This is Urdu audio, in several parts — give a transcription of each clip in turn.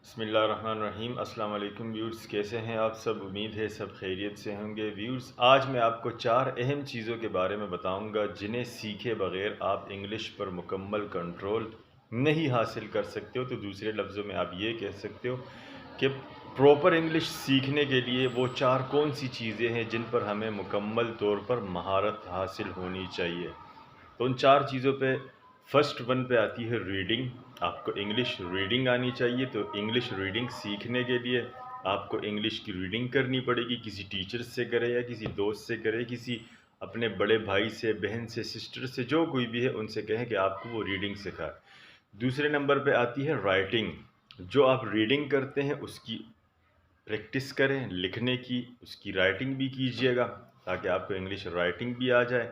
بسم اللہ الرحمن الرحیم۔ السلام علیکم ویورز، کیسے ہیں آپ سب؟ امید ہے سب خیریت سے ہوں گے۔ ویورز، آج میں آپ کو 4 اہم چیزوں کے بارے میں بتاؤں گا جنہیں سیکھے بغیر آپ انگلش پر مکمل کنٹرول نہیں حاصل کر سکتے ہو۔ تو دوسرے لفظوں میں آپ یہ کہہ سکتے ہو کہ پراپر انگلش سیکھنے کے لیے وہ 4 کون سی چیزیں ہیں جن پر ہمیں مکمل طور پر مہارت حاصل ہونی چاہیے۔ تو ان 4 چیزوں پہ فرسٹ ون پہ آتی ہے ریڈنگ۔ آپ کو انگلش ریڈنگ آنی چاہیے۔ تو انگلش ریڈنگ سیکھنے کے لیے آپ کو انگلش کی ریڈنگ کرنی پڑے گی۔ کسی ٹیچر سے کرے یا کسی دوست سے کرے، کسی اپنے بڑے بھائی سے، بہن سے، سسٹر سے، جو کوئی بھی ہے ان سے کہیں کہ آپ کو وہ ریڈنگ سکھائے۔ دوسرے نمبر پہ آتی ہے رائٹنگ۔ جو آپ ریڈنگ کرتے ہیں اس کی پریکٹس کریں، لکھنے کی، اس کی رائٹنگ بھی کیجیے گا تاکہ آپ کو انگلش رائٹنگ بھی آ جائے۔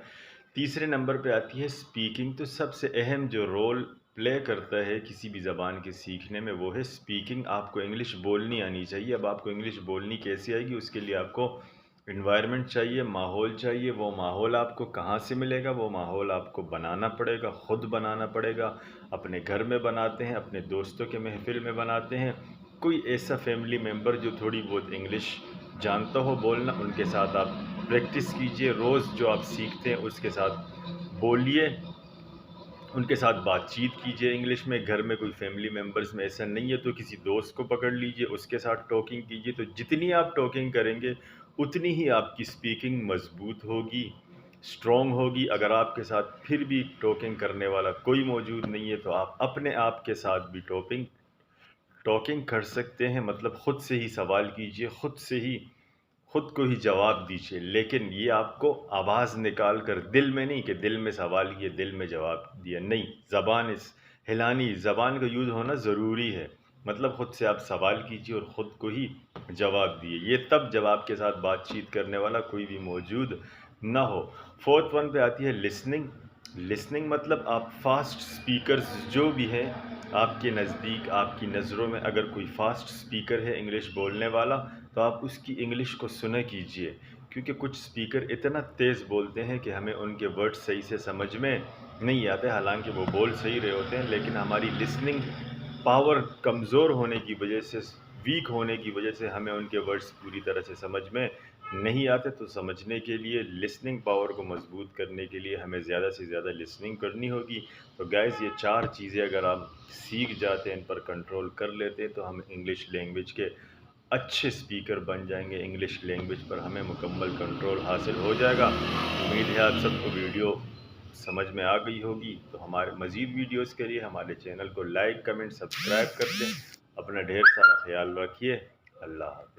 تیسرے نمبر پہ آتی ہے اسپیکنگ۔ تو سب سے اہم جو رول پلے کرتا ہے کسی بھی زبان کے سیکھنے میں وہ ہے اسپیکنگ۔ آپ کو انگلش بولنی آنی چاہیے۔ اب آپ کو انگلش بولنی کیسے آئے گی؟ اس کے لیے آپ کو انوائرمنٹ چاہیے، ماحول چاہیے۔ وہ ماحول آپ کو کہاں سے ملے گا؟ وہ ماحول آپ کو بنانا پڑے گا، خود بنانا پڑے گا۔ اپنے گھر میں بناتے ہیں، اپنے دوستوں کے محفل میں بناتے ہیں، کوئی ایسا فیملی ممبر جو تھوڑی بہت انگلش جانتا ہو بولنا، ان کے ساتھ آپ پریکٹس کیجئے۔ روز جو آپ سیکھتے ہیں اس کے ساتھ بولیے، ان کے ساتھ بات چیت کیجئے انگلش میں۔ گھر میں کوئی فیملی ممبرز میں ایسا نہیں ہے تو کسی دوست کو پکڑ لیجئے، اس کے ساتھ ٹاکنگ کیجئے۔ تو جتنی آپ ٹاکنگ کریں گے اتنی ہی آپ کی اسپیکنگ مضبوط ہوگی، اسٹرانگ ہوگی۔ اگر آپ کے ساتھ پھر بھی ٹاکنگ کرنے والا کوئی موجود نہیں ہے تو آپ اپنے آپ کے ساتھ بھی ٹاکنگ کر سکتے ہیں۔ مطلب خود سے ہی سوال کیجئے، خود کو ہی جواب دیجئے، لیکن یہ آپ کو آواز نکال کر، دل میں نہیں کہ دل میں سوال کیے دل میں جواب دیا، نہیں، زبان ہلانی، زبان کا یوز ہونا ضروری ہے۔ مطلب خود سے آپ سوال کیجئے اور خود کو ہی جواب دیے، یہ تب جب آپ کے ساتھ بات چیت کرنے والا کوئی بھی موجود نہ ہو۔ فورتھ ون پہ آتی ہے لسننگ۔ لسننگ مطلب آپ فاسٹ سپیکرز جو بھی ہیں آپ کے نزدیک، آپ کی نظروں میں اگر کوئی فاسٹ سپیکر ہے انگلش بولنے والا تو آپ اس کی انگلش کو سنا کیجئے، کیونکہ کچھ سپیکر اتنا تیز بولتے ہیں کہ ہمیں ان کے ورڈ صحیح سے سمجھ میں نہیں آتے، حالانکہ وہ بول صحیح رہے ہوتے ہیں، لیکن ہماری لسننگ پاور کمزور ہونے کی وجہ سے، ویک ہونے کی وجہ سے ہمیں ان کے ورڈز پوری طرح سے سمجھ میں نہیں آتے۔ تو سمجھنے کے لیے، لسننگ پاور کو مضبوط کرنے کے لیے ہمیں زیادہ سے زیادہ لسننگ کرنی ہوگی۔ تو گائز، یہ 4 چیزیں اگر آپ سیکھ جاتے ہیں، ان پر کنٹرول کر لیتے ہیں تو ہم انگلش لینگویج کے اچھے سپیکر بن جائیں گے۔ انگلش لینگویج پر ہمیں مکمل کنٹرول حاصل ہو جائے گا۔ امید ہے آپ سب کو ویڈیو سمجھ میں آ گئی ہوگی۔ تو ہمارے مزید ویڈیوز کے لیے ہمارے چینل کو لائک، کمنٹ، سبسکرائب کر دیں۔ اپنا ڈھیر سارا خیال رکھیے۔ اللہ حافظ۔